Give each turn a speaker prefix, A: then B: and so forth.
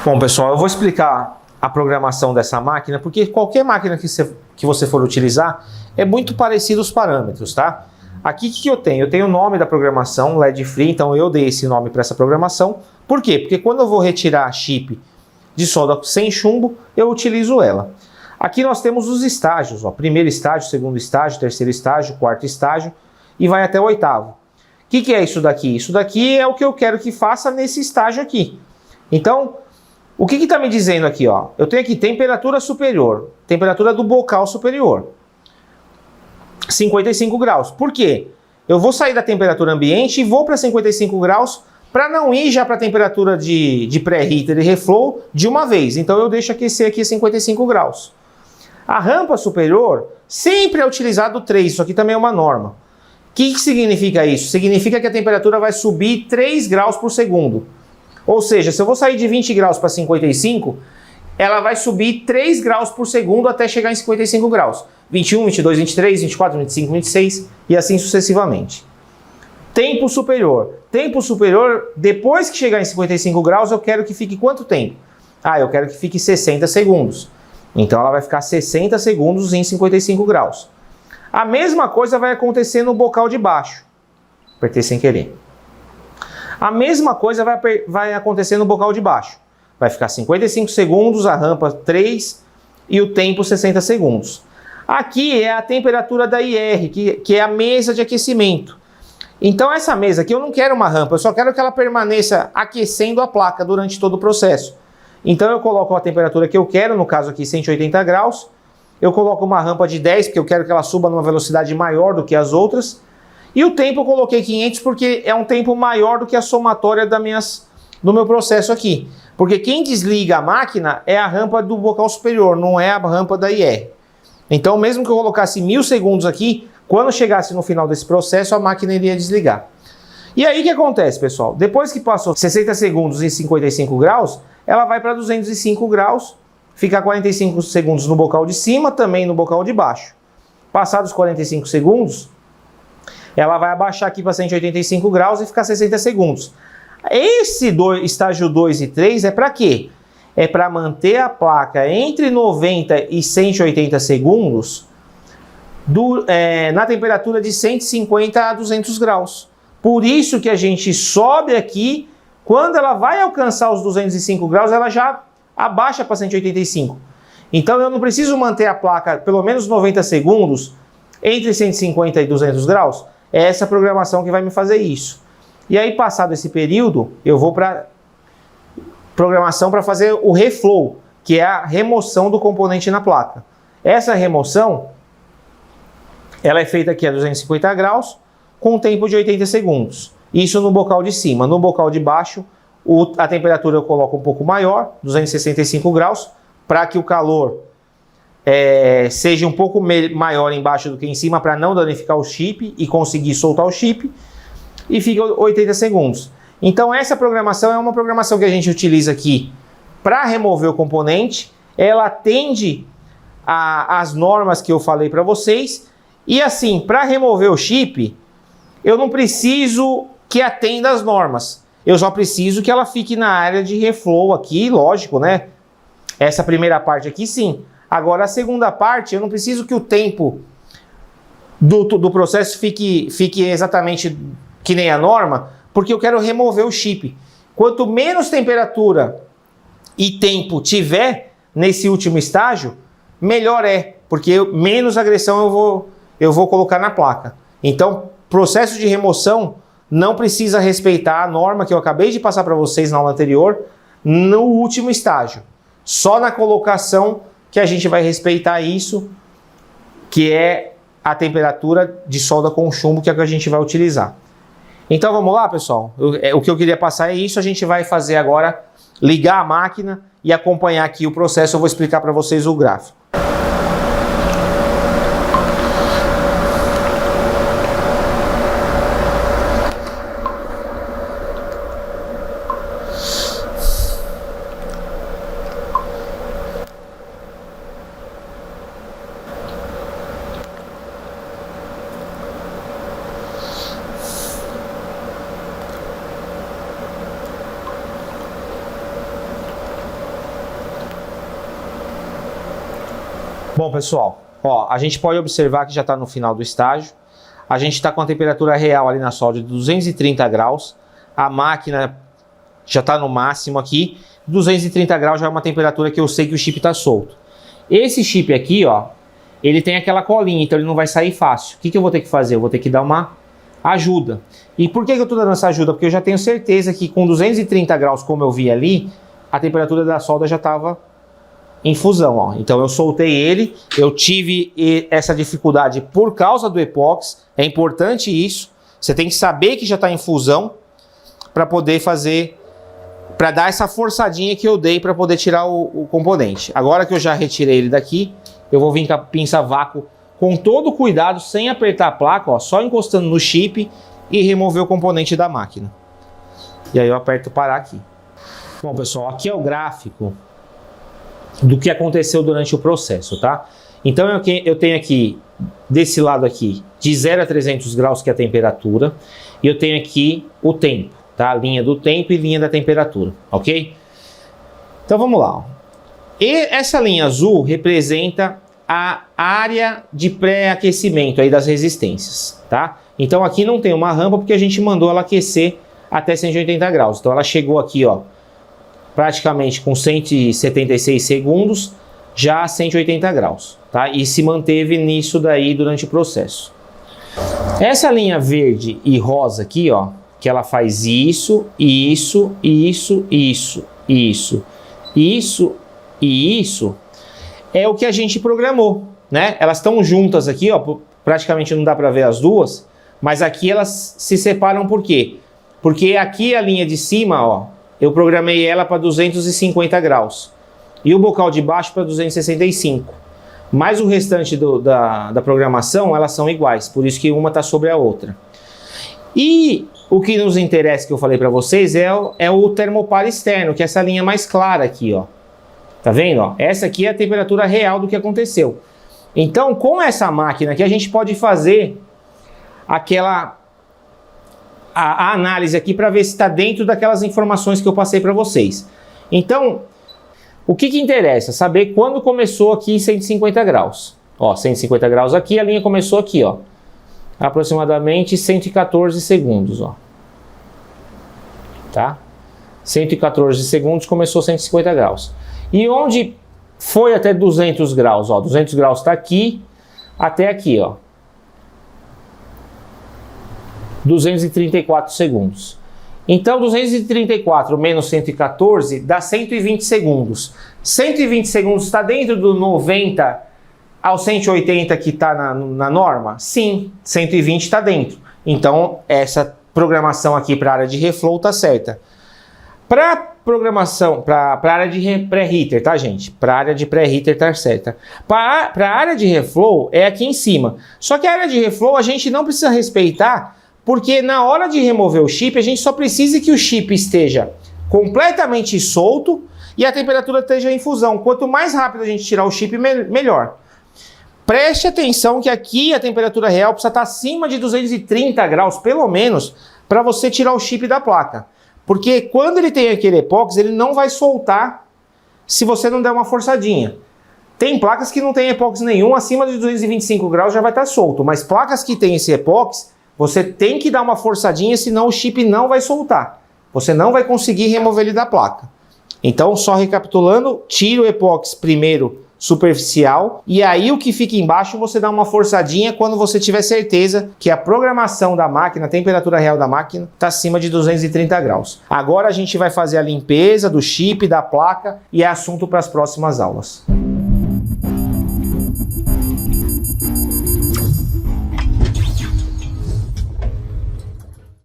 A: Bom, pessoal, eu vou explicar a programação dessa máquina, porque qualquer máquina que você for utilizar é muito parecido os parâmetros, tá? Aqui o que eu tenho? Eu tenho o nome da programação, LED Free, então eu dei esse nome para essa programação. Por quê? Porque quando eu vou retirar chip de solda sem chumbo, eu utilizo ela. Aqui nós temos os estágios, ó, primeiro estágio, segundo estágio, terceiro estágio, quarto estágio e vai até o oitavo. O que é isso daqui? Isso daqui é o que eu quero que faça nesse estágio aqui. Então, o que está me dizendo aqui? Ó? Eu tenho aqui temperatura superior, temperatura do bocal superior, 55 graus. Por quê? Eu vou sair da temperatura ambiente e vou para 55 graus para não ir já para a temperatura de pré-heater e reflow de uma vez. Então eu deixo aquecer aqui 55 graus. A rampa superior sempre é utilizado 3, isso aqui também é uma norma. O que significa isso? Significa que a temperatura vai subir 3 graus por segundo. Ou seja, se eu vou sair de 20 graus para 55, ela vai subir 3 graus por segundo até chegar em 55 graus. 21, 22, 23, 24, 25, 26 e assim sucessivamente. Tempo superior. Tempo superior, depois que chegar em 55 graus, eu quero que fique quanto tempo? Ah, eu quero que fique 60 segundos. Então ela vai ficar 60 segundos em 55 graus. A mesma coisa vai acontecer no bocal de baixo. Apertei sem querer. A mesma coisa vai acontecer no bocal de baixo. Vai ficar 55 segundos, a rampa 3 e o tempo 60 segundos. Aqui é a temperatura da IR, que é a mesa de aquecimento. Então essa mesa aqui eu não quero uma rampa, eu só quero que ela permaneça aquecendo a placa durante todo o processo. Então eu coloco a temperatura que eu quero, no caso aqui 180 graus. Eu coloco uma rampa de 10, porque eu quero que ela suba numa velocidade maior do que as outras. E o tempo eu coloquei 500 porque é um tempo maior do que a somatória do meu processo aqui. Porque quem desliga a máquina é a rampa do bocal superior, não é a rampa da IR. Então mesmo que eu colocasse 1000 segundos aqui, quando chegasse no final desse processo a máquina iria desligar. E aí o que acontece, pessoal? Depois que passou 60 segundos em 55 graus, ela vai para 205 graus, fica 45 segundos no bocal de cima, também no bocal de baixo. Passados 45 segundos, ela vai abaixar aqui para 185 graus e ficar 60 segundos. Esse estágio 2 e 3 é para quê? É para manter a placa entre 90 e 180 segundos na temperatura de 150 a 200 graus. Por isso que a gente sobe aqui, quando ela vai alcançar os 205 graus, ela já abaixa para 185. Então eu não preciso manter a placa pelo menos 90 segundos entre 150 e 200 graus. É essa programação que vai me fazer isso. E aí, passado esse período, eu vou para programação para fazer o reflow, que é a remoção do componente na placa. Essa remoção, ela é feita aqui a 250 graus, com um tempo de 80 segundos. Isso no bocal de cima. No bocal de baixo, a temperatura eu coloco um pouco maior, 265 graus, para que o calor seja um pouco maior embaixo do que em cima, para não danificar o chip e conseguir soltar o chip, e fica 80 segundos. Então essa programação é uma programação que a gente utiliza aqui para remover o componente. Ela atende às normas que eu falei para vocês, e assim, para remover o chip, eu não preciso que atenda às normas, eu só preciso que ela fique na área de reflow aqui, lógico, né? Essa primeira parte aqui sim. Agora a segunda parte, eu não preciso que o tempo do processo fique exatamente que nem a norma, porque eu quero remover o chip. Quanto menos temperatura e tempo tiver nesse último estágio, melhor é, porque menos agressão eu vou colocar na placa. Então, processo de remoção não precisa respeitar a norma que eu acabei de passar para vocês na aula anterior, no último estágio. Só na colocação que a gente vai respeitar isso, que é a temperatura de solda com chumbo, que é a que a gente vai utilizar. Então vamos lá, pessoal? O que eu queria passar é isso. A gente vai fazer agora, ligar a máquina e acompanhar aqui o processo. Eu vou explicar para vocês o gráfico. Bom, pessoal, ó, a gente pode observar que já está no final do estágio. A gente está com a temperatura real ali na solda de 230 graus. A máquina já está no máximo aqui. 230 graus já é uma temperatura que eu sei que o chip está solto. Esse chip aqui, ó, ele tem aquela colinha, então ele não vai sair fácil. O que eu vou ter que fazer? Eu vou ter que dar uma ajuda. E por que eu estou dando essa ajuda? Porque eu já tenho certeza que com 230 graus, como eu vi ali, a temperatura da solda já estava em fusão, ó. Então eu soltei ele, eu tive essa dificuldade por causa do epóxi. É importante isso. Você tem que saber que já está em fusão para poder fazer, para dar essa forçadinha que eu dei para poder tirar o componente. Agora que eu já retirei ele daqui, eu vou vir com a pinça vácuo com todo cuidado, sem apertar a placa, ó, só encostando no chip e remover o componente da máquina. E aí eu aperto parar aqui. Bom, pessoal, aqui é o gráfico do que aconteceu durante o processo, tá? Então eu tenho aqui, desse lado aqui, de 0 a 300 graus, que é a temperatura, e eu tenho aqui o tempo, tá? A linha do tempo e linha da temperatura, ok? Então vamos lá, ó. E essa linha azul representa a área de pré-aquecimento aí das resistências, tá? Então aqui não tem uma rampa porque a gente mandou ela aquecer até 180 graus. Então ela chegou aqui, ó, praticamente com 176 segundos, já a 180 graus, tá? E se manteve nisso daí durante o processo. Essa linha verde e rosa aqui, ó, que ela faz isso, isso, isso, isso, isso, isso e isso, é o que a gente programou, né? Elas estão juntas aqui, ó, praticamente não dá para ver as duas, mas aqui elas se separam por quê? Porque aqui a linha de cima, ó, eu programei ela para 250 graus e o bocal de baixo para 265, mas o restante da programação, elas são iguais, por isso que uma está sobre a outra. E o que nos interessa, que eu falei para vocês, é o termopar externo, que é essa linha mais clara aqui, ó. Tá vendo? Ó? Essa aqui é a temperatura real do que aconteceu. Então, com essa máquina aqui, a gente pode fazer a análise aqui para ver se está dentro daquelas informações que eu passei para vocês. Então, o que interessa? Saber quando começou aqui em 150 graus. Ó, 150 graus aqui, a linha começou aqui, ó. Aproximadamente 114 segundos, ó. Tá? 114 segundos, começou 150 graus. E onde foi até 200 graus? Ó, 200 graus está aqui, até aqui, ó. 234 segundos. Então, 234 menos 114 dá 120 segundos. 120 segundos está dentro do 90 ao 180 que está na norma? Sim, 120 está dentro. Então, essa programação aqui para a área de reflow está certa. Para programação, para a área de pré-heater, tá, gente? Para a área de pré-heater tá certa. Para a área de reflow é aqui em cima. Só que a área de reflow a gente não precisa respeitar, porque na hora de remover o chip, a gente só precisa que o chip esteja completamente solto e a temperatura esteja em fusão. Quanto mais rápido a gente tirar o chip, melhor. Preste atenção que aqui a temperatura real precisa estar acima de 230 graus, pelo menos, para você tirar o chip da placa. Porque quando ele tem aquele epóxi, ele não vai soltar se você não der uma forçadinha. Tem placas que não tem epóxi nenhum, acima de 225 graus já vai estar solto. Mas placas que tem esse epóxi, você tem que dar uma forçadinha, senão o chip não vai soltar. Você não vai conseguir remover ele da placa. Então, só recapitulando, tira o epóxi primeiro superficial e aí o que fica embaixo você dá uma forçadinha quando você tiver certeza que a programação da máquina, a temperatura real da máquina está acima de 230 graus. Agora a gente vai fazer a limpeza do chip, da placa e é assunto para as próximas aulas.